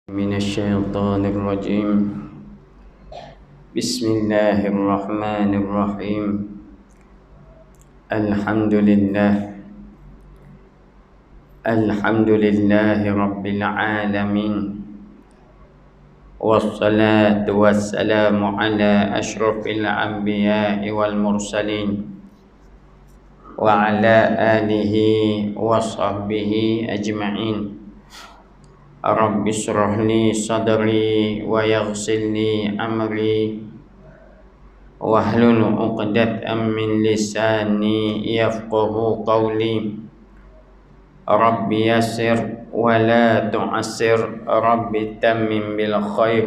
من الشيطان الرجيم. بسم الله الرحمن الرحيم. الحمد لله رب العالمين، والصلاة والسلام على أشرف الأنبياء والمرسلين وعلى آله وصحبه أجمعين. رب اشرح لي صدري ويغسر لي أمري واحلل عقدة من لساني يفقه قولي. رب يسر ولا تعسر، رب تمم بالخير.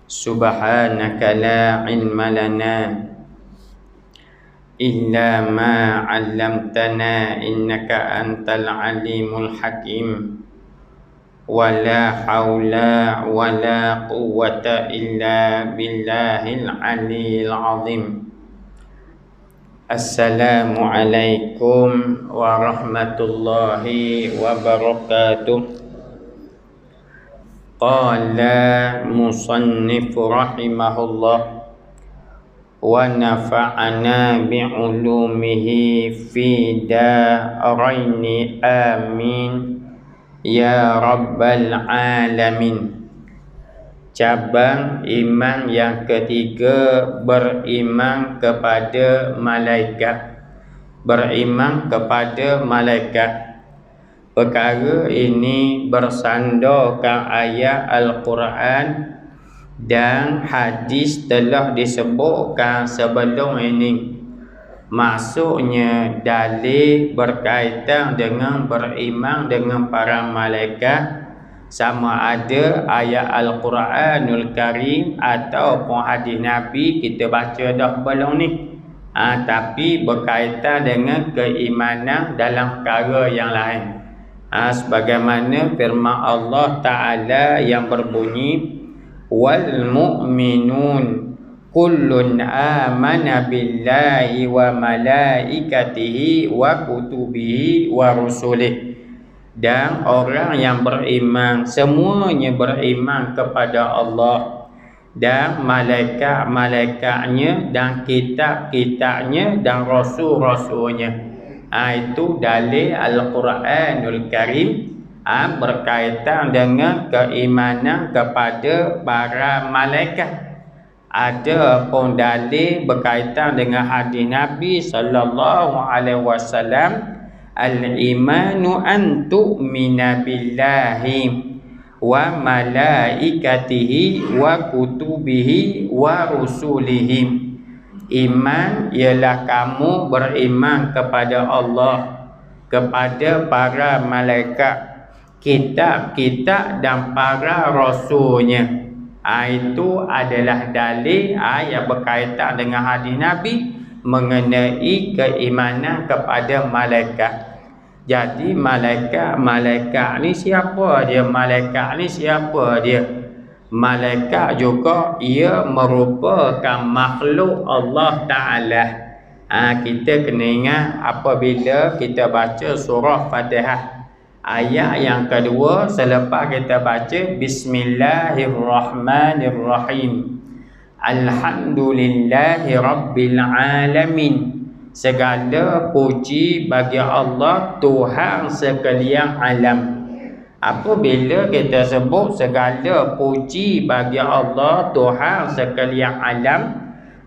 سبحانك لا علم لنا إلا ما علمتنا إنك أنت العليم الحكيم. ولا حول ولا قوة إلا بالله العلي العظيم. السلام عليكم ورحمة الله وبركاته. قال مصنف رحمه الله: ونفعنا بعلومه في دارين آمين ya Rabbal Alamin. Cabang iman yang ketiga, beriman kepada malaikat. Beriman kepada malaikat. Perkara ini bersandarkan ayat Al-Quran dan hadis telah disebutkan sebelum ini. Maksudnya dalil berkaitan dengan beriman dengan para malaikat, sama ada ayat Al-Quranul Karim ataupun hadis Nabi kita baca dah belum ni. Tapi berkaitan dengan keimanan dalam perkara yang lain. Sebagaimana firman Allah Ta'ala yang berbunyi, wal mu'minun kullun amana billahi wa malaikatihi wa kutubihi wa rusulih. Dan orang yang beriman semuanya beriman kepada Allah dan malaikat-malaikatnya dan kitab-kitabnya dan rasul-rasulnya. Itu dalil Al-Quranul Karim berkaitan dengan keimanan kepada para malaikat. Ada pun dalil berkaitan dengan hadis Nabi sallallahu alaihi wasallam, al-imanu an tu'mina billahi wa malaikatihi wa kutubihi wa rusulihi. Iman ialah kamu beriman kepada Allah, kepada para malaikat, kitab-kitab dan para rasulnya. Itu adalah dalil yang berkaitan dengan hadis Nabi mengenai keimanan kepada malaikat. Jadi malaikat ni siapa dia? Malaikat ni siapa dia? Malaikat juga ia merupakan makhluk Allah Ta'ala. Kita kena ingat apabila kita baca surah Fatihah, ayat yang kedua selepas kita baca Bismillahirrahmanirrahim, Alhamdulillahi Rabbil Alamin. Segala puji bagi Allah, Tuhan sekalian alam. Apabila kita sebut segala puji bagi Allah, Tuhan sekalian alam,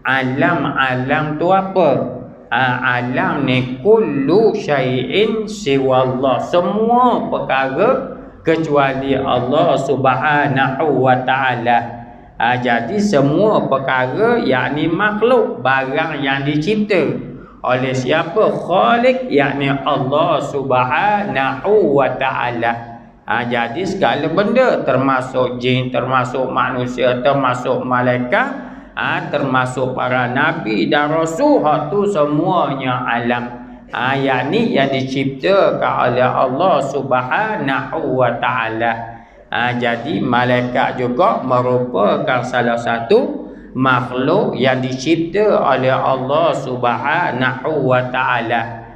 alam tu apa? Alam ni kullu syai'in siwallah, semua perkara kecuali Allah Subhanahu wa ta'ala. Jadi semua perkara yakni makhluk, barang yang dicipta oleh siapa? Khaliq, yakni Allah Subhanahu wa ta'ala. Jadi segala benda, termasuk jin, termasuk manusia, termasuk malaikat, termasuk para nabi dan rasul, tu semuanya alam. Yakni yang diciptakan oleh Allah Subhanahu wa ta'ala. Jadi malaikat juga merupakan salah satu makhluk yang dicipta oleh Allah Subhanahu wa ta'ala.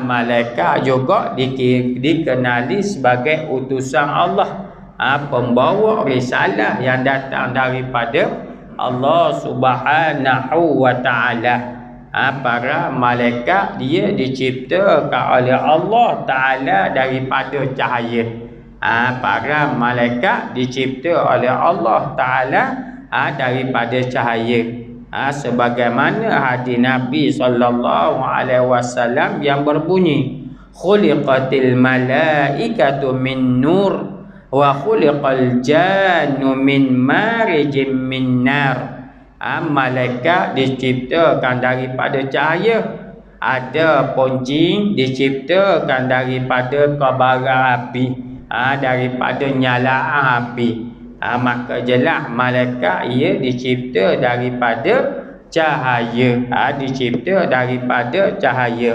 Malaikat juga dikenali sebagai utusan Allah. pembawa risalah yang datang daripada Allah Subhanahu wa Ta'ala. Para malaikat dia diciptakan oleh Allah Ta'ala daripada cahaya. Para malaikat dicipta oleh Allah Ta'ala daripada cahaya. Sebagaimana hadis Nabi sallallahu alaihi wasallam yang berbunyi, khuliqatil malaikatu min nur wa khuliqal jannu min marijim min nar. Malaikat diciptakan daripada cahaya. Ada pun jin diciptakan daripada kobaran api, daripada nyalaan api. Maka jelas malaikat ia dicipta daripada cahaya. Dicipta daripada cahaya.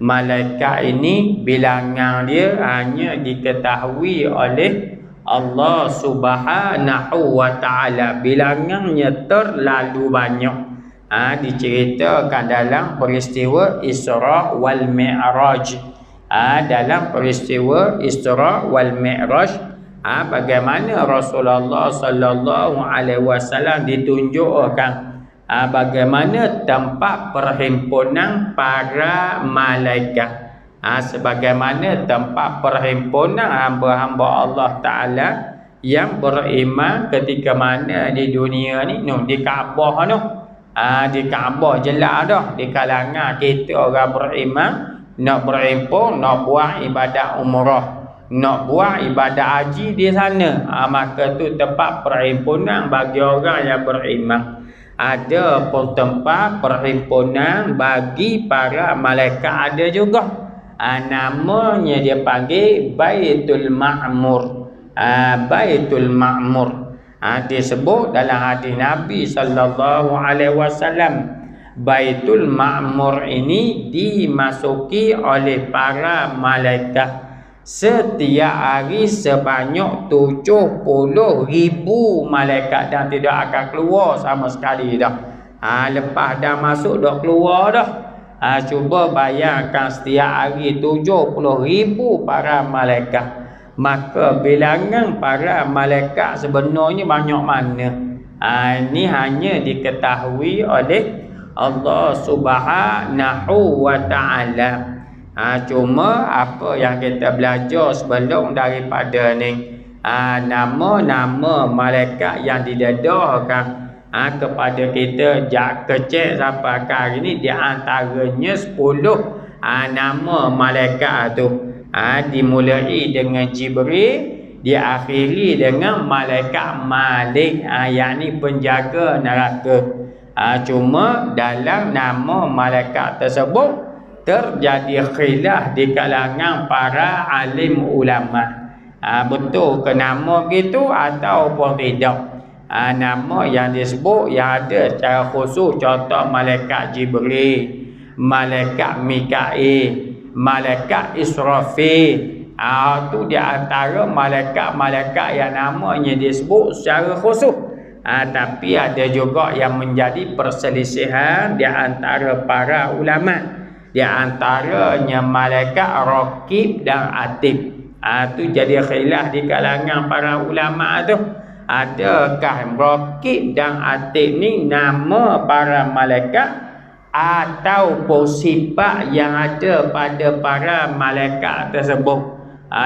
Malaikat ini bilangan dia hanya diketahui oleh Allah Subhanahu wa Ta'ala. Bilangannya terlalu banyak. Diceritakan dalam peristiwa Isra wal Mi'raj. Dalam peristiwa Isra wal Mi'raj, bagaimana Rasulullah sallallahu alaihi wasallam ditunjukkan bagaimana tempat perhimpunan para malaikat. Sebagaimana tempat perhimpunan hamba-hamba Allah Ta'ala yang beriman ketika mana di dunia ni, di Kaabah tu. Di Kaabah jelas dah di kalangan kita orang beriman nak berhimpun, nak buat ibadat umrah, nak buat ibadat haji di sana. Maka tu tempat perhimpunan bagi orang yang beriman. Ada pun tempat perhimpunan bagi para malaikat ada juga. Namanya dia panggil Baitul Ma'mur. Baitul Ma'mur disebut dalam hadis Nabi sallallahu alaihi wasallam. Baitul Ma'mur ini dimasuki oleh para malaikat setiap hari sebanyak 70,000 malaikat dan tidak akan keluar sama sekali dah. Lepas dah masuk dah keluar dah. Cuba bayangkan setiap hari 70,000 para malaikat. Maka bilangan para malaikat sebenarnya banyak mana? Ini hanya diketahui oleh Allah Subhanahu wa Ta'ala. Cuma apa yang kita belajar sebelum daripada ni, nama-nama malaikat yang didedahkan kepada kita jak kecil sampai hari ni, di antaranya 10 nama malaikat tu. Dimulai dengan Jibril, diakhiri dengan malaikat Malik, yakni penjaga neraka. Cuma dalam nama malaikat tersebut terjadi khilaf di kalangan para alim ulama. Betul ke nama begitu ataupun tidak? Nama yang disebut yang ada secara khusus, contoh malaikat Jibril, malaikat Mikail, malaikat Israfil. Itu di antara malaikat-malaikat yang namanya disebut secara khusus. Tapi ada juga yang menjadi perselisihan di antara para ulama. Di antaranya malaikat Raqib dan Atid. Itu jadi khilaf di kalangan para ulama tu. Adakah Raqib dan Atid ni nama para malaikat ataupun sifat yang ada pada para malaikat tersebut,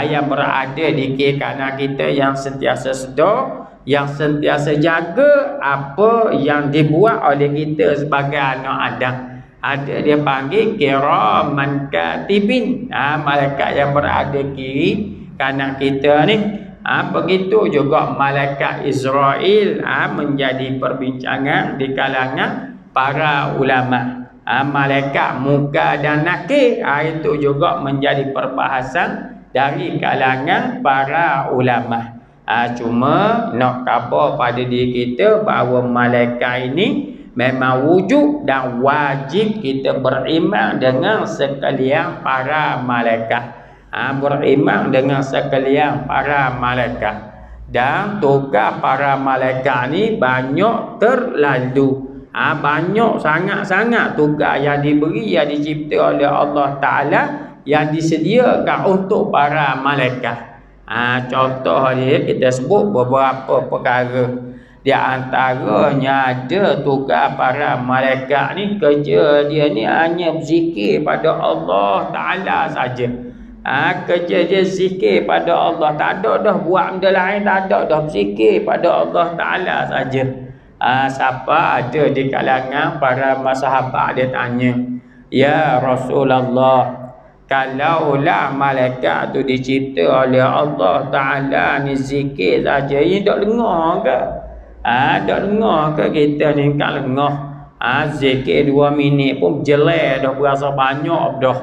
yang berada di kiri kanan kita, yang sentiasa sedar, yang sentiasa jaga apa yang dibuat oleh kita sebagai anak Adam. Ada dia panggil kiraman katibin, malaikat yang berada kiri kanan kita ni. Begitu juga malaikat Israel menjadi perbincangan di kalangan para ulama. Malaikat muka dan nakir itu juga menjadi perbahasan dari kalangan para ulama. Cuma nak khabar pada diri kita bahawa malaikat ini memang wujud dan wajib kita beriman dengan sekalian para malaikat. Beriman dengan sekalian para malaikat. Dan tugas para malaikat ni banyak terlalu. Banyak sangat-sangat tugas yang diberi, yang dicipta oleh Allah Ta'ala, yang disediakan untuk para malaikat. Contoh dia kita sebut beberapa perkara. Di antaranya ada tugas para malaikat ni, kerja dia ni hanya berzikir pada Allah Ta'ala saja. Kerja dia zikir pada Allah, tak ada dah buat benda lain, tak ada dah, berzikir pada Allah Ta'ala saja. Siapa ada di kalangan para sahabat dia tanya, ya Rasulullah, kalaulah malaikat tu dicipta oleh Allah Ta'ala ni zikir saja, ini tak dengar ke? Tak dengar ke kita ni kan lengah? Zikir 2 minit pun jelek dah, berasa banyak dah.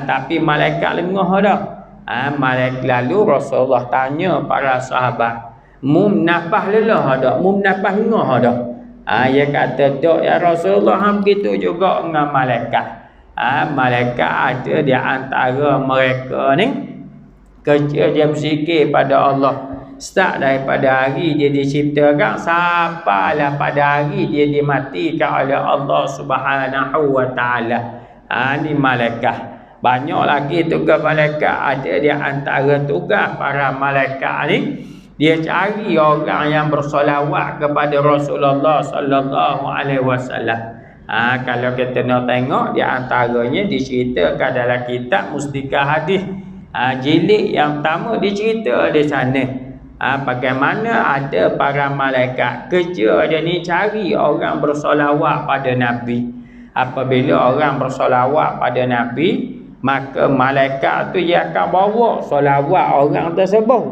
Tapi malaikat lengah dah. Malaikat lalu Rasulullah tanya para sahabat, mum nafas lelah dah, mum nafas lengah dah? Dia kata tak ya Rasulullah, begitu juga dengan malaikat. Malaikat ada di antara mereka ni kerja dia berzikir pada Allah. Start daripada hari dia diciptakan sampailah pada hari dia dimatikan oleh Allah Subhanahu wa Ta'ala. Ni malaikat. Banyak lagi tugas malaikat. Ada di antara tugas para malaikat ni, dia cari orang yang bersolawat kepada Rasulullah sallallahu alaihi wasallam. Kalau kita nak tengok, di antaranya diceritakan dalam kitab Mustika Hadis. Jilid yang pertama dicerita di sana. Bagaimana ada para malaikat kerja dia ni cari orang bersolawat pada Nabi. Apabila orang bersolawat pada Nabi, maka malaikat tu dia akan bawa solawat orang tersebut,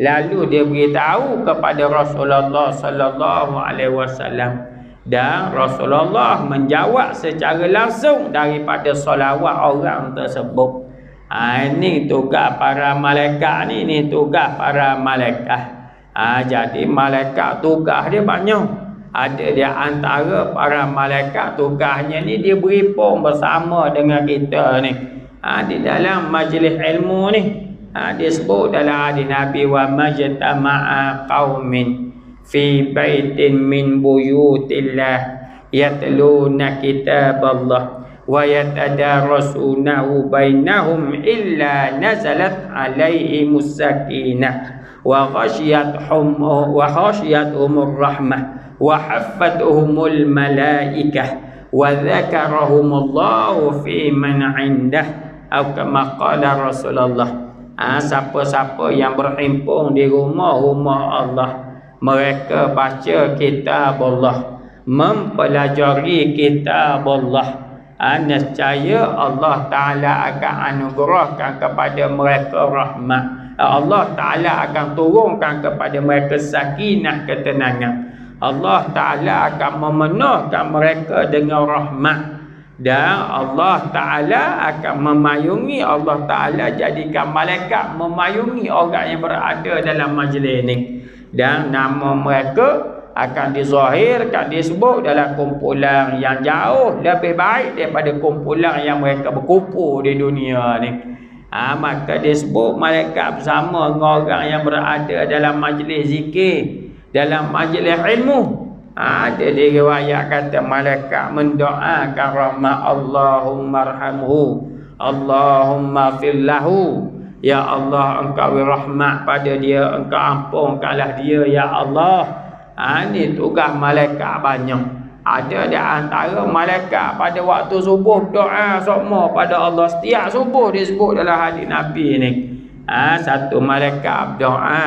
lalu dia beritahu kepada Rasulullah sallallahu alaihi wasallam, dan Rasulullah menjawab secara langsung daripada solawat orang tersebut. Ini tugas para malaikat ni, ini tugas para malaikat. Jadi malaikat tugas dia banyak. Ada di antara para malaikat tugasnya ni dia berhimpun bersama dengan kita ni. Di dalam majlis ilmu ni, disebut dalam hadis Nabi, wa majtama'a qaumin fi baitin min buyutillah yatluna kitaballah wa yatadarasunahu bainahum illa nazalat alaihimus sakinah wa khashiyatuhumur rahmah wa haffatuhumul malaikah wa dzakarahumullahu fi man 'indah, atau kama qala Rasulullah. Siapa-siapa yang berhimpun di rumah-rumah Allah, mereka baca kitab Allah, mempelajari kitab Allah, nescaya Allah Ta'ala akan anugerahkan kepada mereka rahmat. Allah Ta'ala akan turunkan kepada mereka sakinah, ketenangan. Allah Ta'ala akan memenuhkan mereka dengan rahmat, dan Allah Ta'ala akan memayungi. Allah Ta'ala jadikan malaikat memayungi orang yang berada dalam majlis ini, dan nama mereka akan dizahirkan, disebut dalam kumpulan yang jauh lebih baik daripada kumpulan yang mereka berkumpul di dunia ni. Maka disebut malaikat bersama dengan orang yang berada dalam majlis zikir, dalam majlis ilmu. Ada di riwayat kata malaikat mendoakan rahmat, Allahumma arhamhu, Allahumma fillahu, ya Allah engkau rahmat pada dia, engkau ampunkanlah dia ya Allah. Ini tugas malaikat banyak. Ada di antara malaikat pada waktu subuh doa semua pada Allah. Setiap subuh disebut dalam hadis Nabi ni. Satu malaikat berdoa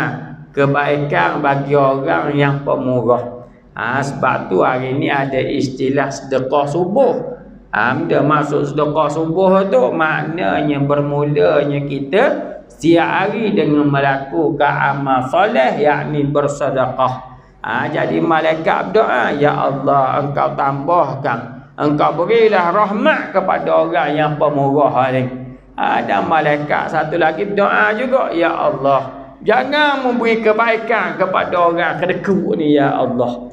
kebaikan bagi orang yang pemurah. Sebab tu hari ni ada istilah sedekah subuh. Dia maksud sedekah subuh tu maknanya bermulanya kita setiap hari dengan melakukan amal soleh, yakni bersedekah. Jadi malaikat berdoa, ya Allah engkau tambahkan, engkau berilah rahmat kepada orang yang pemurah ni. Dan malaikat satu lagi berdoa juga, ya Allah jangan memberi kebaikan kepada orang kedekut ni ya Allah.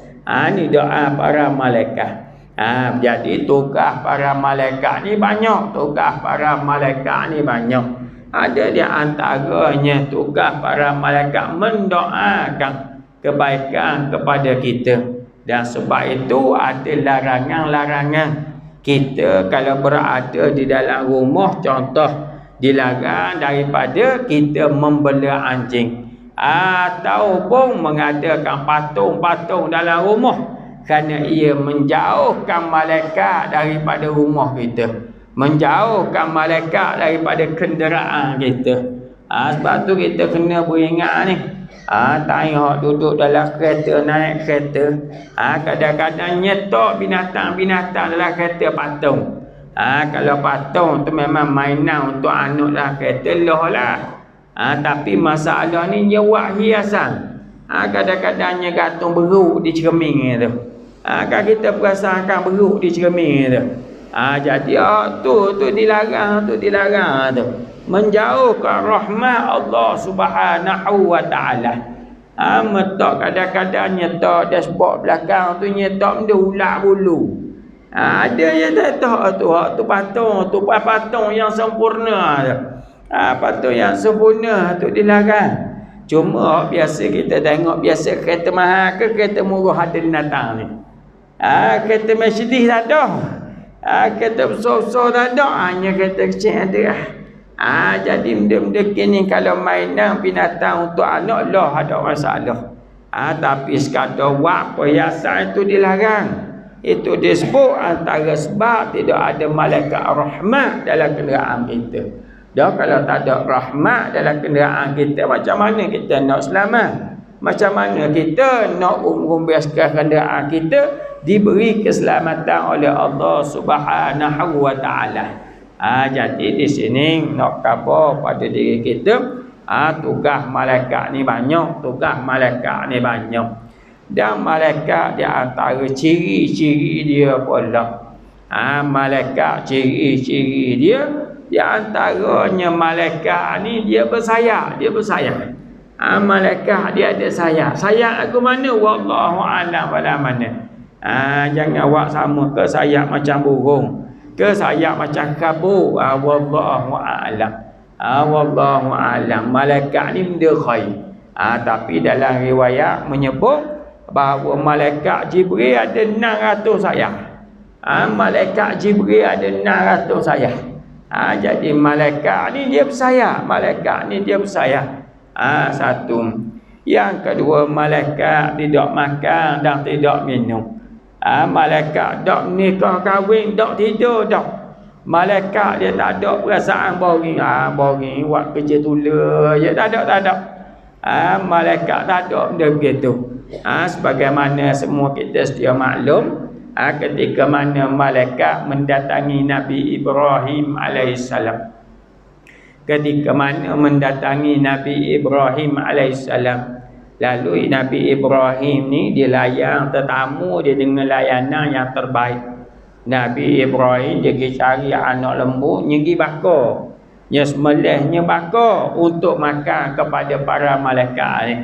Ni doa para malaikat. Jadi tugas para malaikat ni banyak. Tugas para malaikat ni banyak. Ada di antaranya tugas para malaikat mendoakan kebaikan kepada kita. Dan sebab itu ada larangan-larangan. Kita kalau berada di dalam rumah, contoh Dilarang daripada kita membela anjing ataupun mengadakan patung-patung dalam rumah, kerana ia menjauhkan malaikat daripada rumah kita, menjauhkan malaikat daripada kenderaan kita. Sebab tu kita kena beringat ni. Tengok duduk dalam kereta, naik kereta, kadang-kadang nyetok binatang-binatang dalam kereta patung. Kalau patung tu memang mainan untuk anak dalam kereta, loh lah. Tapi masalah ni dia buat hiasan. Kadang-kadang dia gantung beruk di cermin tu. Kan kita perasakan beruk di cermin tu. Jadi tu dilarang, tu menjauhkan rahmat Allah Subhanahu wa taala. Metok kadang-kadang nyetok dashboard belakang tu, nyetok benda ular bulu. Ada yang tak tahu tu patung yang sempurna tu. Patung yang sempurna tu dilarang. Cuma biasa kita tengok, biasa kereta mahal ke kereta murah ada binatang ni. Kereta Mercedes tak ada. Kereta besar-besar tak ada, hanya kereta kecil ada. Jadi benda-benda kini kalau mainan binatang untuk anak lah ada masalah. Tapi sekadar buat perhiasan itu dilarang. Itu disebut antara sebab tidak ada malaikat rahmat dalam kenderaan kita. Kalau tak ada rahmat dalam kenderaan kita, macam mana kita nak selamat? Macam mana kita nak membiaskan kenderaan kita diberi keselamatan oleh Allah Subhanahu wa taala. Jadi di sini nak khabar pada diri kita, tugas malaikat ni banyak, Dan malaikat di antara ciri-ciri dia pula. Malaikat ciri-ciri dia di antaranya malaikat ni dia bersayap, malaikat dia ada sayap. Sayap aku mana? Wallahu a'lam wala mana. Jangan awak sama ke sayap macam burung, ke sayap macam kabut. Wallahu a'lam. Wallahu a'lam. Malaikat ni benda khair. Tapi dalam riwayat menyebut bahawa malaikat Jibril ada 600 sayap. Malaikat Jibril ada 600 sayap. Jadi malaikat ni dia bersayap. Satu. Yang kedua, malaikat tidak makan dan tidak minum. Malaikat tak nikah kahwin, tak tidur dak. Malaikat dia tak ada perasaan boring. Boring buat kerja tula je, tak ada. Malaikat tak ada benda begitu. Sebagaimana semua kita sedia maklum, ketika mana malaikat mendatangi Nabi Ibrahim alaihissalam. Lalu Nabi Ibrahim ni dia layan tetamu dia dengan layanan yang terbaik. Nabi Ibrahim dia pergi cari anak lembu, pergi bakar. Dia sembelihnya bakar untuk makan kepada para malaikat ni.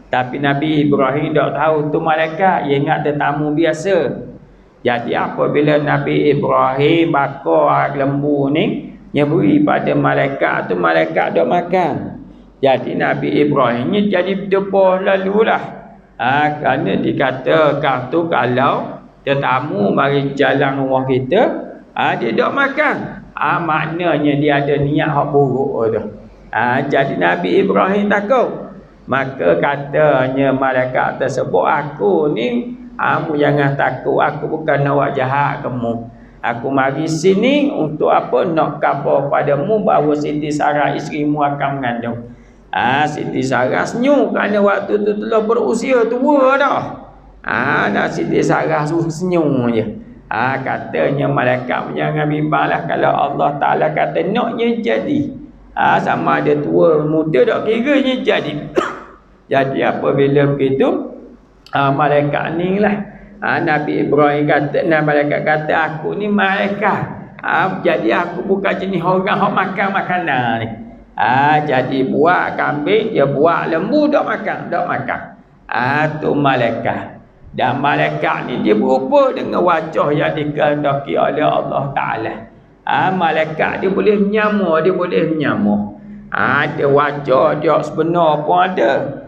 Tapi Nabi Ibrahim tak tahu tu malaikat, dia ingat tetamu biasa. Jadi apabila Nabi Ibrahim bakar lembu ni, dia beri pada malaikat tu, malaikat tak makan. Jadi Nabi Ibrahim ni jadi berdebar lalulah. Kerana dikatakan tu kalau tetamu mari jalan rumah kita, dia tak makan. Maknanya dia ada niat hak buruk tu. Jadi Nabi Ibrahim takut. Maka katanya malaikat tersebut, aku ni kamu jangan takut, aku bukan nak buat jahat kamu. Aku mari sini untuk apa? Nak khabar padamu bahawa Siti Sarah isterimu akan mengandung. Siti Sarah senyum kerana waktu tu telah berusia tua dah. Siti Sarah senyum je. Katanya malaikat jangan bimbanglah kalau Allah Ta'ala kata naknya jadi. Sama ada tua muda tak kiranya jadi. Jadi apabila begitu, malaikat ni lah, Nabi Ibrahim kata, malaikat kata aku ni malaikat. Jadi aku bukan jenis orang yang makan makanan ni. Jadi buat kambing, dia buat lembu, tak makan. Tu malaikat. Dan malaikat ni dia berupa dengan wajah yang dikehendaki oleh Allah Ta'ala. Malaikat dia boleh menyamar, ada wajah dia sebenar pun ada.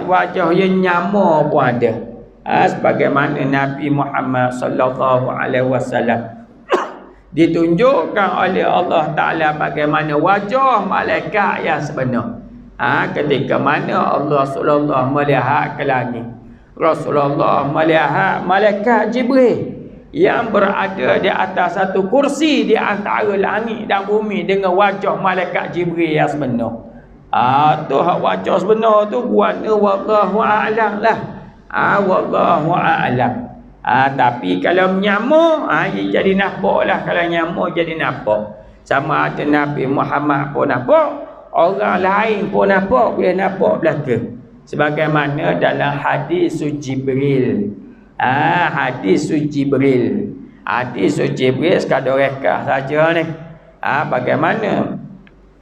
Wajah yang nyamar pun ada. Sebagaimana Nabi Muhammad sallallahu alaihi wasallam ditunjukkan oleh Allah Ta'ala bagaimana wajah malaikat yang sebenar. Ketika mana Rasulullah melihat ke langit, Rasulullah melihat malaikat Jibril yang berada di atas satu kursi di antara langit dan bumi dengan wajah malaikat Jibril yang sebenar. Tu hak wajah sebenar tu guana wallahu a'lam lah. Wallahu a'lam. Tapi kalau menyamuk, dia jadi nampak lah. Kalau nyamuk jadi nampak. Sama ada Nabi Muhammad pun nampak, orang lain pun nampak, boleh nampak belakang. Sebagaimana dalam hadis Jibril. Hadis Jibril. Hadis Jibril sekadar rekah saja ni. Bagaimana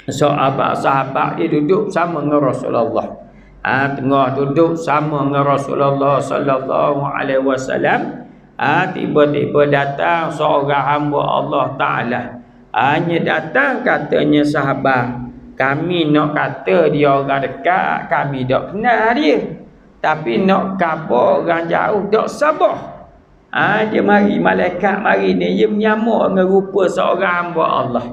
sahabat dia duduk sama dengan Rasulullah. Tengah duduk sama dengan Rasulullah sallallahu alaihi wasallam. Tiba-tiba datang seorang hamba Allah Taala. Hanya datang katanya sahabat, kami nak kata dia orang dekat, kami tak kenal dia. Tapi nak khabar orang jauh tak sabar. Dia mari, malaikat mari ni, dia menyamuk dengan rupa seorang hamba Allah.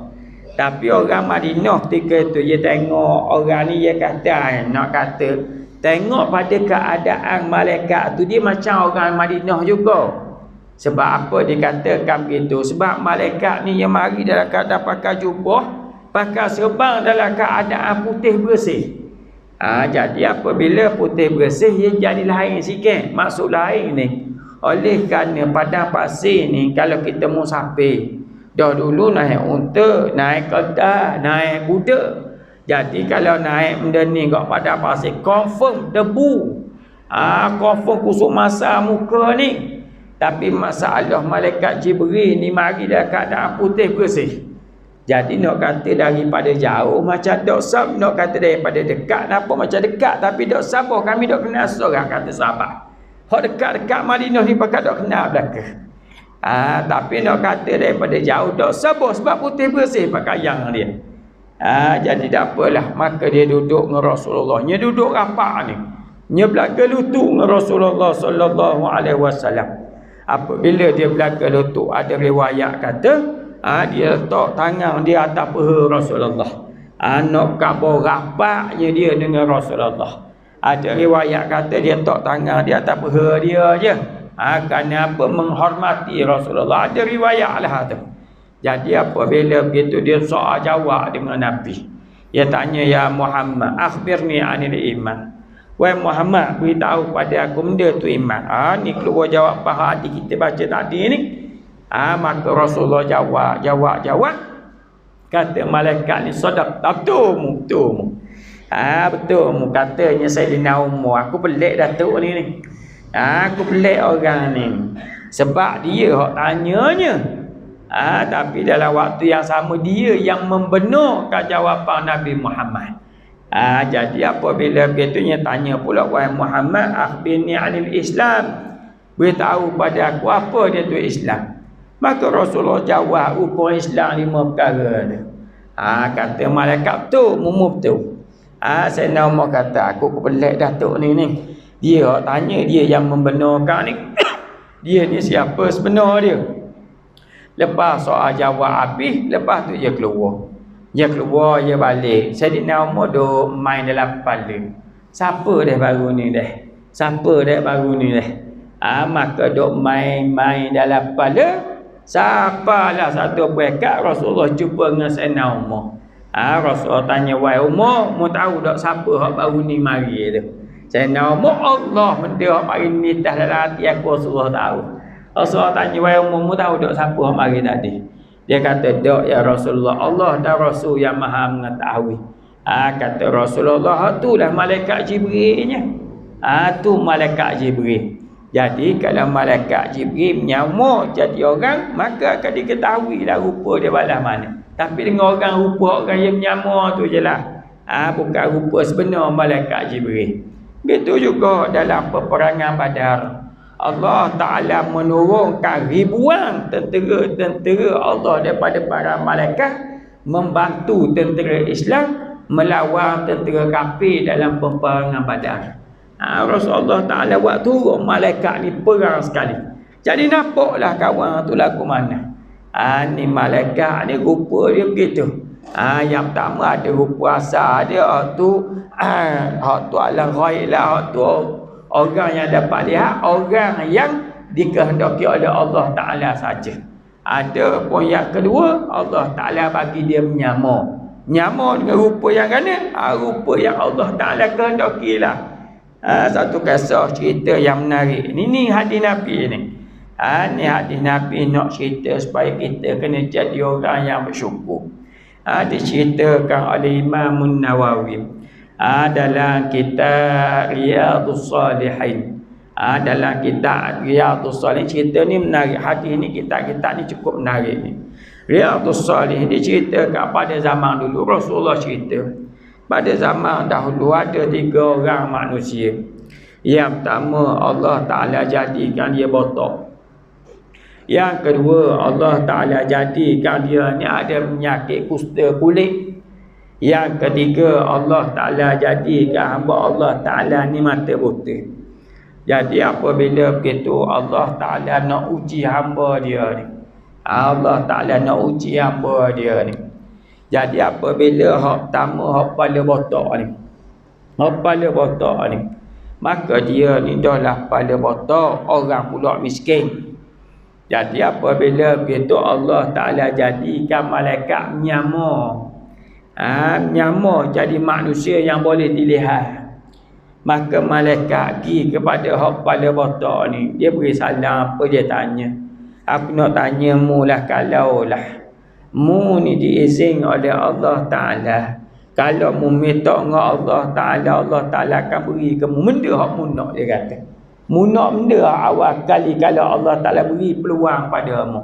Tapi orang Madinah ketika itu dia tengok orang ni, dia kata, nak kata tengok pada keadaan malaikat tu dia macam orang Madinah juga. Sebab apa dikatakan begitu? Sebab malaikat ni yang mari dalam keadaan pakai jubah, pakai serban dalam keadaan putih bersih. Jadi apabila putih bersih, dia jadi lain sikit. Maksud lain ni, oleh kerana padang pasir ni kalau kita musafir, dah dulu naik unta, naik keldai, naik kuda. Jadi kalau naik benda ni kat padang pasir, confirm debu. Confirm kusuk masa muka ni. Tapi masalah malaikat Jibril ni mari dalam keadaan putih bersih. Jadi nak kata daripada jauh macam dok sab, nak kata daripada dekat nampak macam dekat tapi dok sabar kami dok kenal seorang, kata sahabat. Hak dekat-dekat Madinah ni pakat dok kenal belaka. Tapi nak kata daripada jauh dok sabar sebab putih bersih pakaian dia. Jadi tak apalah, maka dia duduk dengan Rasulullah. Dia duduk rapat ni. Dia belaka lutut dengan Rasulullah sallallahu alaihi wasallam. Apabila dia belaka lutut, ada riwayat kata dia letak tangan dia atas peha Rasulullah. Nak khabar rapatnya dia dengan Rasulullah. Ada riwayat kata dia letak tangan dia atas peha dia je. Kerana apa? Menghormati Rasulullah. Ada riwayat lah tu. Jadi apabila begitu dia soal jawab dengan Nabi. Dia tanya, ya Muhammad, akhbirni anil iman. Wahai Muhammad, beritahu pada aku benda tu iman. Ni keluar jawab apa hadis kita baca tadi ni. Maka Rasulullah jawab. Kata malaikat ni, sadaq, betul. Betul. Katanya Sayyidina Umar, aku pelik datuk ni. Aku pelik orang ni. Sebab dia hak tanyanya. Tapi dalam waktu yang sama dia yang membenarkan jawapan Nabi Muhammad. Jadi apabila begitunya tanya pula, wahai Muhammad, akhbirni anil Islam. Beritahu pada aku apa dia tu Islam. Maka Rasulullah jawab rukun Islam 5 perkara dia. Kata malaikat tu, betul. Sayyidina Umar kata, aku pelik datuk ni. Dia tanya, dia yang membenarkan ni. Dia ni siapa sebenar dia. Lepas soal jawab habis, lepas tu dia keluar. Dia balik. Sayyidina Umar duk main dalam kepala. Siapa dah baru ni dah? Maka duk main dalam kepala. Siapalah satu pekat Rasulullah jumpa dengan Sayyidina Umar. Rasulullah tanya, wahai Umar, mu tahu tak siapa hak baru ni mari tu? Sayyidina Umar, Allah benda hak mari ni dah dalam hati aku, Rasulullah tahu. Rasulullah tanya, wahai Umar, mu tahu tak siapa hak mari tadi? Dia kata, tak ya Rasulullah, Allah dan Rasul yang maha mengetahui. Kata Rasulullah, itulah malaikat Jibril-nya. Tu malaikat Jibril. Jadi kalau malaikat Jibril menyamuk jadi orang, maka akan diketahui lah rupa dia balas mana. Tapi dengan rupa orang yang menyamuk tu je lah. Bukan rupa sebenar malaikat Jibril. Begitu juga dalam peperangan Badar. Allah Ta'ala menurunkan ribuan tentera Allah daripada para malaikat membantu tentera Islam melawan tentera kafir dalam peperangan Badar. Rasulullah Ta'ala buat turun malaikat ni perang sekali. Jadi nampaklah kawan tu lagu mana. Ni malaikat ni rupa dia begitu. Yang pertama ada rupa asal dia, hak tu alam ghaib lah, hak tu orang yang dapat lihat, orang yang dikehendaki oleh Allah Ta'ala saja. Ada pun yang kedua, Allah Ta'ala bagi dia menyama dengan rupa yang mana? Rupa yang Allah Ta'ala kehendaki lah. Satu kisah cerita yang menarik. Ni hadis Nabi ni. Ni hadis Nabi nak cerita supaya kita kena jadi orang yang bersyukur. Diceritakan oleh Imam Nawawi dalam kitab Riyadhus Salihin. Dalam kitab Riyadhus Salihin cerita ni menarik. Hadis ni kitab ni cukup menarik ni. Riyadhus Salihin diceritakan pada zaman dulu. Rasulullah cerita pada zaman dahulu ada 3 orang manusia. Yang pertama, Allah Ta'ala jadikan dia botak. Yang kedua, Allah Ta'ala jadikan dia ni ada penyakit kusta kulit. Yang ketiga, Allah Ta'ala jadikan hamba Allah Ta'ala ni mata buta. Jadi apabila begitu, Allah Ta'ala nak uji hamba dia ni. Allah Ta'ala nak uji hamba dia ni. Jadi apabila hak pertama, hak kepala botak ni, maka dia ni dah kepala botak, orang pula miskin. Jadi apabila begitu, Allah Ta'ala jadikan malaikat menyama. Menyama jadi manusia yang boleh dilihat. Maka malaikat pergi kepada hak kepala botak ni. Dia beri salam, apa dia tanya? Aku nak tanya mu lah, kalau lah mu ni diizin oleh Allah Ta'ala, kalau mu minta dengan Allah Ta'ala, Allah Ta'ala akan beri ke mu benda hak mu nak, dia kata. Mu nak benda awal kali kalau Allah Ta'ala beri peluang pada mu.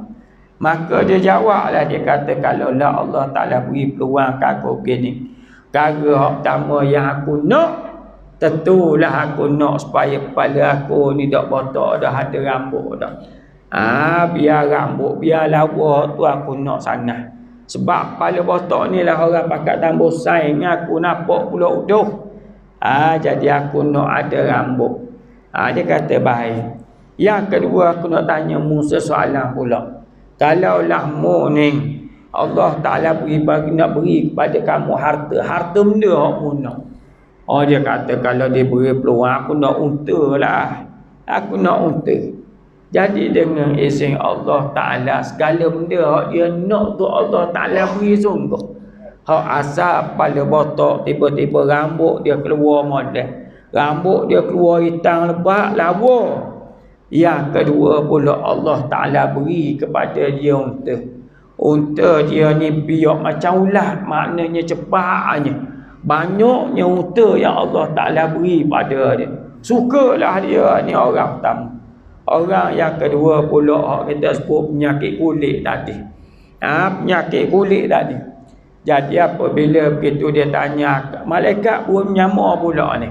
Maka dia jawablah, dia kata, kalau lah Allah Ta'ala beri peluang ke aku begini, perkara hak pertama yang aku nak, tentulah aku nak supaya kepala aku ni dak botak dah, ada rambut dah. Biar rambut, biar lawa tu aku nak sana. Sebab kepala botak ni lah orang pakat tambah saing aku, nampak pula uduh. Jadi aku nak ada rambut. Dia kata baik. Yang kedua, aku nak tanya mu sesoalan pula. Kalau lah mu ni Allah Ta'ala nak beri kepada kamu harta benda hak mu nak. Dia kata, kalau dia beri peluang, aku nak unta lah. Aku nak unta. Jadi dengan izin Allah Ta'ala, segala benda hak dia nak tu Allah Ta'ala beri sungguh. Hak asal kepala botak, tiba-tiba rambut dia keluar model. Rambut dia keluar hitam lebat, lawa. Yang kedua pula, Allah Ta'ala beri kepada dia unta. Unta dia ni biak macam ulat, maknanya cepatnya. Banyaknya unta yang Allah Ta'ala beri pada dia. Sukalah dia ni orang pertama. Orang yang kedua pula, kita sebut penyakit kulit tadi. Penyakit kulit tadi. Jadi apabila begitu dia tanya, malaikat pun menyama pula ni.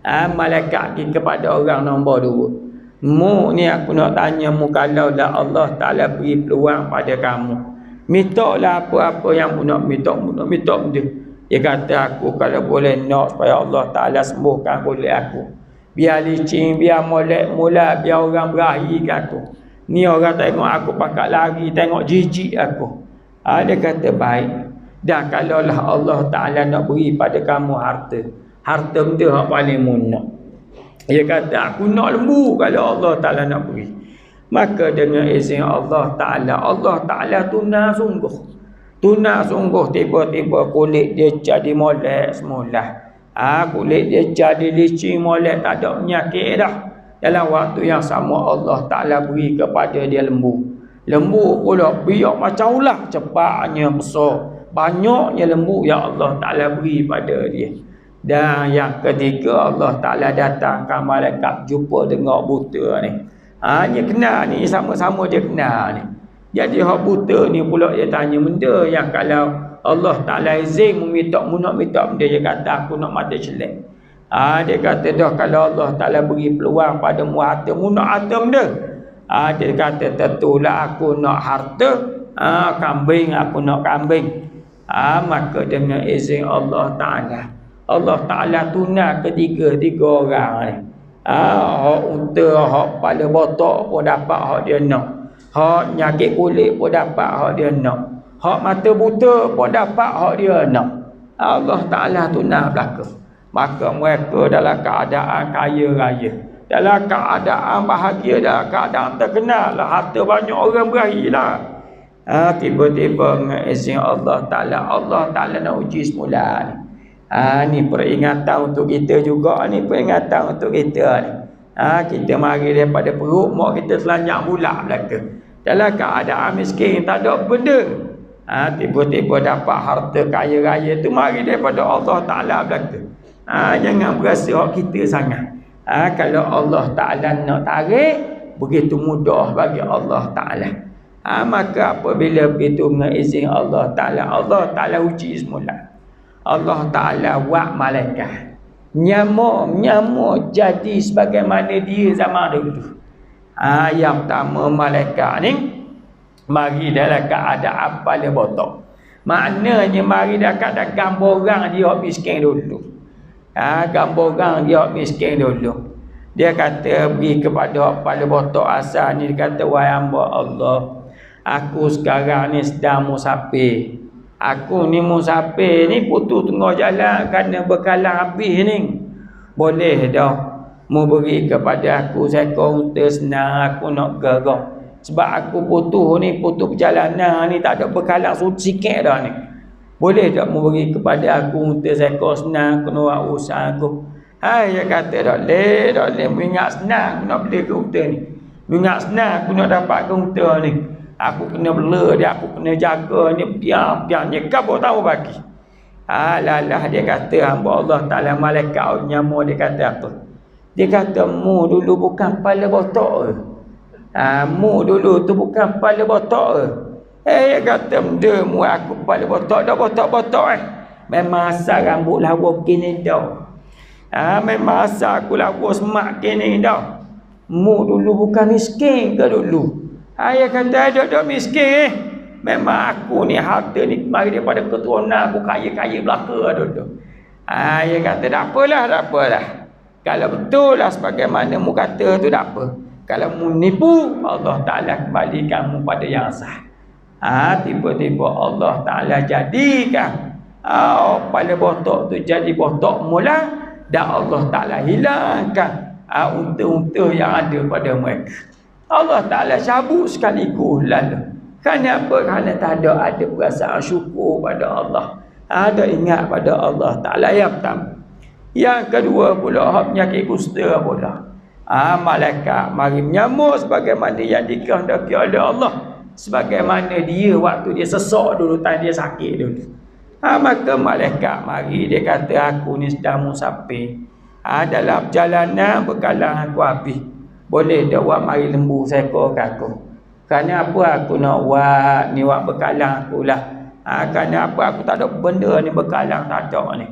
Malaikat pergi kepada orang nombor 2. Mu ni aku nak tanya mu, kalau dah Allah Ta'ala beri peluang pada kamu, mintalah apa-apa yang mu nak minta benda. Dia kata, aku kalau boleh nak supaya Allah Ta'ala sembuhkan kulit aku. Biar licin, biar molek mula, biar orang berahi ke aku. Ni orang tengok aku pakat lari, tengok jijik aku. Dia kata baik. Dan kalaulah Allah Ta'ala nak beri pada kamu harta benda yang paling mu nak. Dia kata, aku nak lembu kalau Allah Ta'ala nak beri. Maka dengan izin Allah Ta'ala tunang sungguh. Tiba-tiba kulit dia jadi molek semula. Kulit dia jadi licin, molek, tak ada penyakit dah. Dalam waktu yang sama Allah Ta'ala beri kepada dia lembu. Lembu pula biak macam ular, cepatnya besar. Banyaknya lembu yang Allah Ta'ala beri pada dia. Dan yang ketiga, Allah Ta'ala datangkan malaikat jumpa dengan buta ni. Dia kenal ni, sama-sama dia kenal ni. Jadi hak buta ni pula dia tanya benda yang kalau Allah Ta'ala izin mu nak minta benda, dia kata aku nak mata celek. Dia kata dah, kalau Allah Ta'ala beri peluang pada mu harta, mu nak harta benda. Dia kata tentulah aku nak harta kambing, aku nak kambing. Maka dengan izin Allah Ta'ala tunang tiga orang ni. Hak unta, hak kepala botak pun dapat hak dia nak. Hak nyakit kulit pun dapat hak dia nak. Hak mata buta pun dapat hak dia nak. Allah Ta'ala tu nak belaka. Maka mereka dalam keadaan kaya raya, dalam keadaan bahagia, dalam keadaan terkenal lah, harta banyak orang berahi lah. Tiba-tiba dengan izin Allah Ta'ala nak uji semula ni. Ni peringatan untuk kita juga ni, peringatan untuk kita ni. Kita mari daripada perut mak kita selanjang pula belaka. Dalam keadaan miskin, tak ada benda. Tiba-tiba dapat harta kaya raya tu, mari daripada Allah Ta'ala belaka. Jangan berasa hak kita sangat. Kalau Allah Ta'ala nak tarik, begitu mudah bagi Allah Ta'ala. Maka apabila begitu dengan izin Allah Ta'ala uji semula. Allah Ta'ala buat malaikat nyamuk jadi sebagaimana dia zaman dulu. Yang pertama malaikat ni mari dalam keadaan kepala botok. Maknanya mari dalam keadaan gambar orang dia miskin dulu. Gambar orang dia miskin dulu. Dia kata pergi kepada kepala botok asal ni, dia kata wahai hamba Allah, aku sekarang ni sedang musafir. Aku ni musafir ni, putus tengah jalan kerana bekalan habis ni. Boleh dah mu beri kepada aku seekor unta senang, aku nak gerah. Sebab aku putus perjalanan ni, tak ada bekalan sikit dah ni. Boleh tak mu beri kepada aku unta seekor senang, aku nak buat usaha aku. Dia kata tak boleh, mu ingat senang aku nak beli ke unta ni. Mu ingat senang aku nak dapat ke unta ni. Aku kena bela dia, aku kena jaga ni, biar-biarnya kau tahu bagi. Lalah dia kata hamba Allah Ta'ala malaikat nyamuk, dia kata apa? Dia kata mu dulu bukan kepala botok. Mu dulu tu bukan kepala botok. Dia kata benda mu aku kepala botok, dah botok-botok memang asal rambut lawa begini dah. Memang asal aku lawa semak gini dah. Mu dulu bukan miskin ke dulu? Dia kata ada miskin. Memang aku ni harta ni mari daripada keturunan aku kaya-kaya belaka dulu. Dia kata tak apalah. Kalau betul lah sebagaimana mu kata tu, tak apa. Kalau mu nipu, Allah Ta'ala kembalikan mu pada yang sah. Tiba-tiba Allah Ta'ala jadikan kepala botok tu jadi botok mula, dan Allah Ta'ala hilangkan unta-unta yang ada pada mereka. Allah Ta'ala cabut sekaligus lalu. Kerana apa? Kerana tak ada perasaan syukur pada Allah. Ada ingat pada Allah Ta'ala yang pertama. Yang kedua pula, penyakit kusta pula. Malaikat mari menyamuk sebagaimana yang dikehendaki oleh Allah. Sebagaimana dia waktu dia sesak dulu, tadi dia sakit dulu. Maka malaikat mari, dia kata aku ni sedang musafir. Dalam perjalanan bekalan aku habis. Boleh dah buat mari lembu seekor ke aku. Kerana apa aku nak buat ni, buat bekalan aku lah. Kerana apa aku tak ada benda ni, bekalan tak ada ni.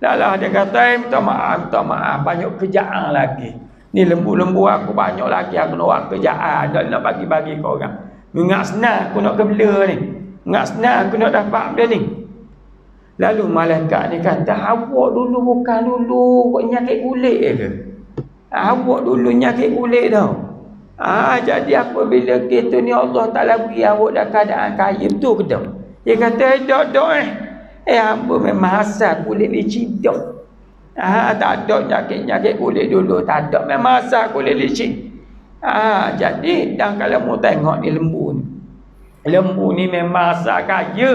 Lalah dia kata minta maaf, banyak kerjaan lagi. Ni lembu-lembu aku banyak lagi, aku nak buat kerjaan, nak bagi-bagi ke orang. Ingat senang aku nak kebela ni. Ingat senang aku nak dapat benda ni. Lalu malaikat ni kata, awak dulu bukan dulu buat nyakit kulit ke? Awak dulu nyakit kulit tau. Jadi apabila kita ni Allah Ta'ala beri awak dalam keadaan kaya, betul ke tak? Dia kata hamba memang asal kulit licin dah. Tak ada nyakit-nyakit kulit dulu, tak ada, memang asal kulit licin. Jadi dan kalau mu tengok ni lembu ni memang asal kaya,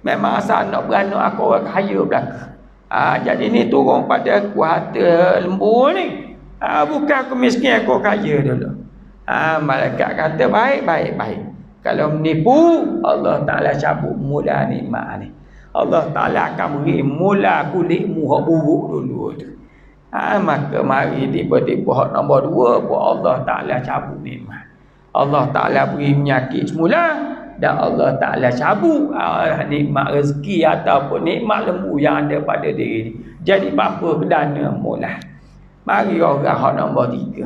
memang asal nak beranak aku orang kaya belaka. Jadi ni turun pada aku harta lembu ni. Bukan aku miskin, aku kaya dulu. Malaikat kata baik. Kalau menipu, Allah Ta'ala cabut mula nikmat ni. Allah Ta'ala akan beri mula kulitmu hak buruk dulu tu. Maka mari tiba-tiba hak nombor 2 pun Allah Ta'ala cabut nikmat. Allah Ta'ala beri penyakit semula, dan Allah Ta'ala cabut nikmat rezeki ataupun nikmat lembu yang ada pada diri ni. Jadi apa perdana mula. Mari orang hak nombor 3.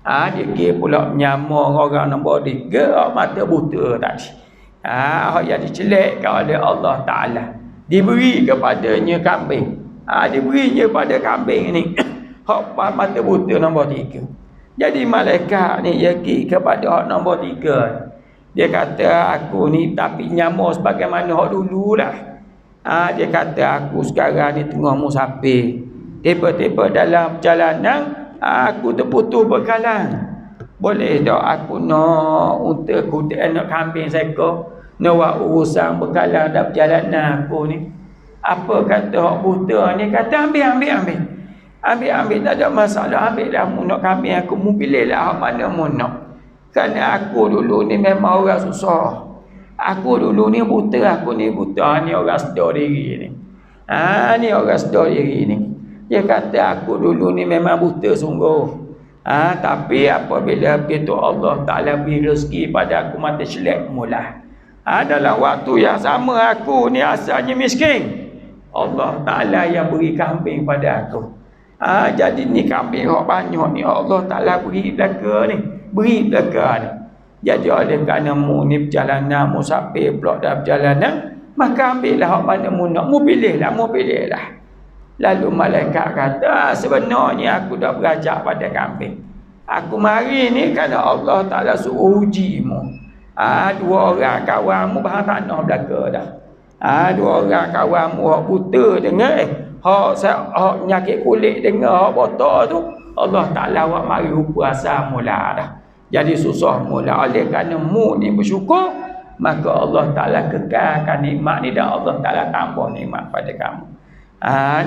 Dia kira pula menyamuk orang nombor 3, mata buta tadi. Hak yang dicelekkan oleh Allah Ta'ala, diberi kepadanya kambing. Diberinya pada kambing ni hak mata buta nombor 3. Jadi malaikat ni yakni kepada hak nombor 3. Dia kata aku ni tapi nyamuk sebagaimana hak dululah. Dia kata aku sekarang ni tengah musafir. Tiba-tiba dalam perjalanan aku terputus bekalan. Boleh tak aku nak unta kuda nak kambing seekor, nak buat urusan bekalan dalam perjalanan aku ni. Apa kata hak buta ni? Kata ambil tak ada masalah. Ambil lah mu nak kambing aku, mu pilih lah hak mana mu nak. Kerana aku dulu ni memang orang susah. Aku dulu ni buta, aku ni buta. Ni orang sedar diri ni. Ni orang sedar diri ni. Dia kata aku dulu ni memang buta sungguh. Tapi apabila begitu Allah Ta'ala beri rezeki pada aku mata selek mula. Dalam waktu yang sama aku ni asalnya miskin, Allah Ta'ala yang beri kambing pada aku. Jadi ni kambing yang banyak ni Allah Ta'ala beri belaka ni. Jadi oleh kerana mu ni perjalanan musafir pula dalam perjalanan, maka ambillah hak mana mu nak, mu pilih lah. Lalu malaikat kata, sebenarnya aku dah berajak pada kambing. Aku mari ni kerana Allah Ta'ala suruh uji mu. Dua orang kawanmu bahan tanah belaka dah. Dua orang kawanmu hak buta dengar, hak nyakit kulit dengar, hak botak tu, Allah Ta'ala awak mari puasa mula dah. Jadi susah mula. Oleh kerana mu ni bersyukur, maka Allah Ta'ala kekalkan nikmat ni dan Allah Ta'ala tambah nikmat pada kamu.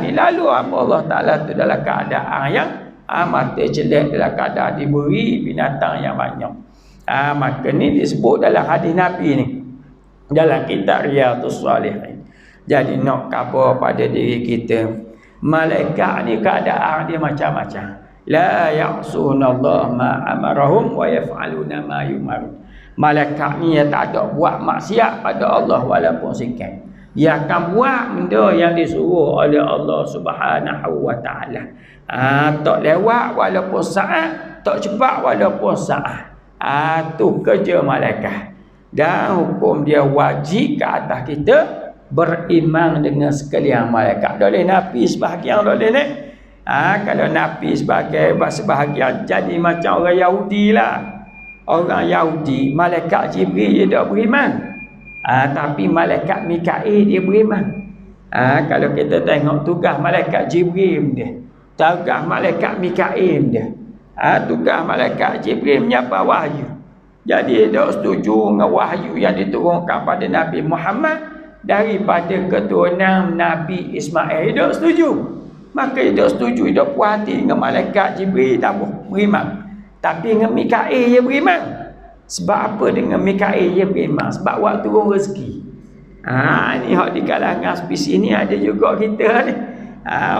Ni lalu Allah Ta'ala tu dalam keadaan yang mata jelek, dalam keadaan diberi binatang yang banyak. Maka ni disebut dalam hadis Nabi ni, dalam kitab Riyadhus Shalihin. Jadi nak khabar pada diri kita, malaikat ni keadaan dia macam-macam. La ya'sunallaha ma amarahum wa yaf'aluna ma yumarun. Malaikat ni yang tak ada buat maksiat pada Allah walaupun sikit. Dia akan buat benda yang disuruh oleh Allah Subhanahu wa Ta'ala. Tak lewat walaupun saat, tak cepat walaupun saat. Tu kerja malaikat. Dan hukum dia wajib ke atas kita beriman dengan sekalian malaikat. Boleh Nabi sebahagian boleh ni. Kalau Nabi sebagai sebahagian jadi macam orang Yahudi lah. Orang Yahudi, malaikat Jibril dia tak beriman. Tapi malaikat Mikail dia beriman. Kalau kita tengok tugas malaikat Jibril dia, tugas malaikat Mikail dia, tugas malaikat Jibril menyapa wahyu. Jadi dia tak setuju dengan wahyu yang diturunkan pada Nabi Muhammad daripada keturunan Nabi Ismail. Dia tak setuju. Maka dia tak setuju, dia puas hati dengan malaikat Jibril tak beriman. Tapi dengan Mikail dia beriman. Sebab apa dengan Mikail dia beriman? Sebab waktu turun rezeki. Ni hak di kalangan spesies ni ada juga kita ni.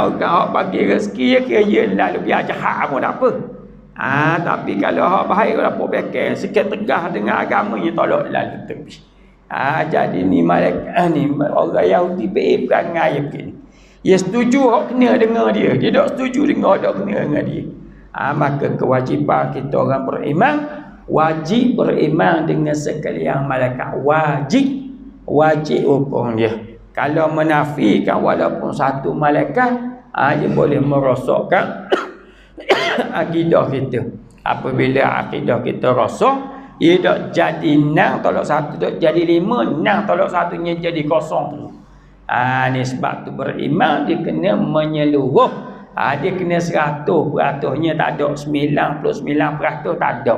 Orang hak bagi rezeki ya kira dia lalu biar jahat pun tak apa. Tapi kalau hak baik apa bekal sikit tegah dengan agamanya tolak lalu tepi. Jadi ni malaikat ni orang Yahudi perangai begini. Dia setuju hak kena dengar dia. Dia tak setuju dengar hak kena dengan dia. Maka kewajipan kita orang beriman, wajib beriman dengan sekalian malaikat. Wajib hukum dia. Kalau menafikan walaupun satu malaikat, dia boleh merosakkan akidah kita. Apabila akidah kita rosak, ia tak jadi 6 tolak 1, tak jadi 5, 6 tolak 1-nya jadi kosong tu. Ni sebab tu beriman dia kena menyeluruh. Dia kena 100%-nya tak ada, 99% tak ada.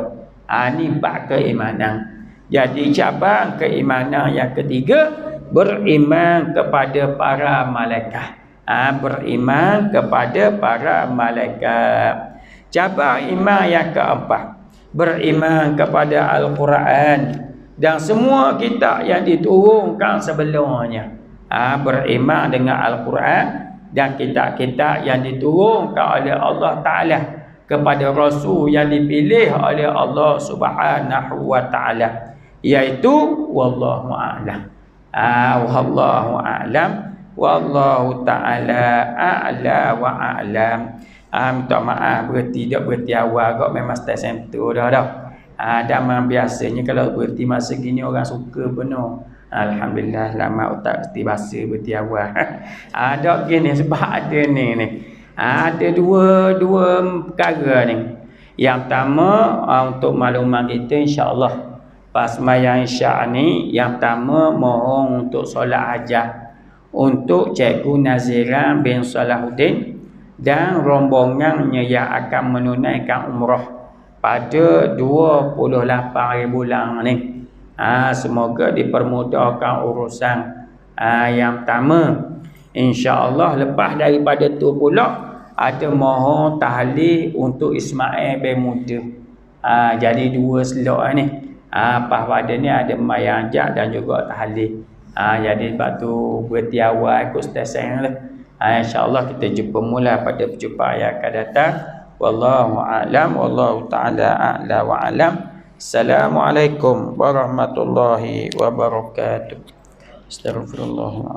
Ni bab keimanan. Jadi cabang keimanan yang ketiga, beriman kepada para malaikat. Beriman kepada para malaikat. Cabang iman yang keempat, beriman kepada Al-Quran dan semua kitab yang diturunkan sebelumnya. Beriman dengan Al-Quran dan kitab-kitab yang diturunkan oleh Allah Ta'ala kepada Rasul yang dipilih oleh Allah Subhanahu wa Ta'ala, iaitu wallahu a'lam. Wallahu a'lam. Wallahu ta'ala a'la wa a'lam. Minta maaf berhenti tak berhenti awal kok, memang start center dah. Dan biasanya kalau berhenti masa gini orang suka benar. Alhamdulillah lama otak mesti bahasa berhenti awal. Ada gini sebab ada ni. Ada dua perkara ni. Yang pertama untuk makluman kita, insya-Allah Pas sembahyang Isyak ni yang pertama mohon untuk solat hajat untuk Cikgu Nazira bin Salahuddin dan rombongannya yang akan menunaikan umrah pada 28 bulan ni. Semoga dipermudahkan urusan. Yang pertama, insya-Allah lepas daripada tu pula ada mohon tahlil untuk Ismail bin Muda. Jadi 2 slot ni. Pas pada ni ada sembahyang hajat dan juga tahlil. Jadi sebab tu berhenti awal ikut stesen lah. InsyaAllah kita jumpa mula pada perjumpaan yang akan datang. Wallahu a'lam, wallahu ta'ala a'la wa a'lam. Assalamualaikum warahmatullahi wabarakatuh. Astaghfirullah.